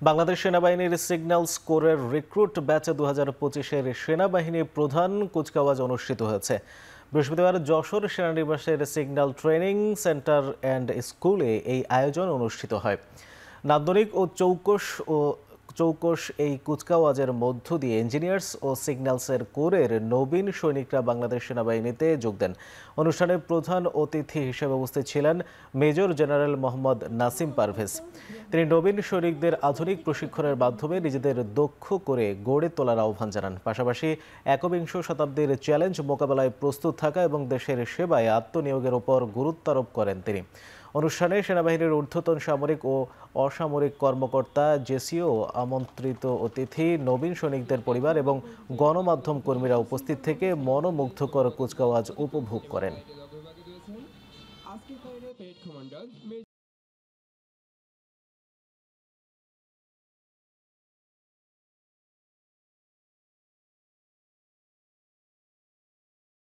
বাংলাদেশ সেনাবাহিনীর সিগন্যাল স্কোরের রিক্রুট ব্যাচে 2025-এর সেনাবাহিনী প্রধান কুচকাওয়াজ অনুষ্ঠিত হয়েছে। বৃহস্পতিবার যশোর সেনানিবাসের সিগন্যাল ট্রেনিং সেন্টার অ্যান্ড স্কুলে এই আয়োজন অনুষ্ঠিত হয়। নান্দনিক ও চৌকস এই কুচকাওয়াজের মধ্য দিয়ে ইঞ্জিনিয়ার্স ও সিগন্যালসের কোরের নবীন সৈনিকরা বাংলাদেশ সেনাবাহিনীতে যোগ দেন। অনুষ্ঠানে প্রধান অতিথি হিসেবে উপস্থিত ছিলেন মেজর জেনারেল মোহাম্মদ নাসিম পারভেজ। তিনি নবীন সৈনিকদের আধুনিক প্রশিক্ষণের মাধ্যমে নিজেদের দক্ষ করে গড়ে তোলার আহ্বান জানান। পাশাপাশি একবিংশ শতাব্দীর চ্যালেঞ্জ মোকাবেলায় প্রস্তুত থাকা এবং দেশের সেবায় আত্মনিয়োগের ওপর গুরুত্ব আরোপ করেন তিনি। অনুষ্ঠানে সেনাবাহিনীর ঊর্ধ্বতন সামরিক ও অসামরিক কর্মকর্তা, জেসিও, আমন্ত্রিত অতিথি, নবীন সৈনিকদের পরিবার এবং গণমাধ্যম কর্মীরা উপস্থিত থেকে মনোমুগ্ধকর কুচকাওয়াজ উপভোগ করেন।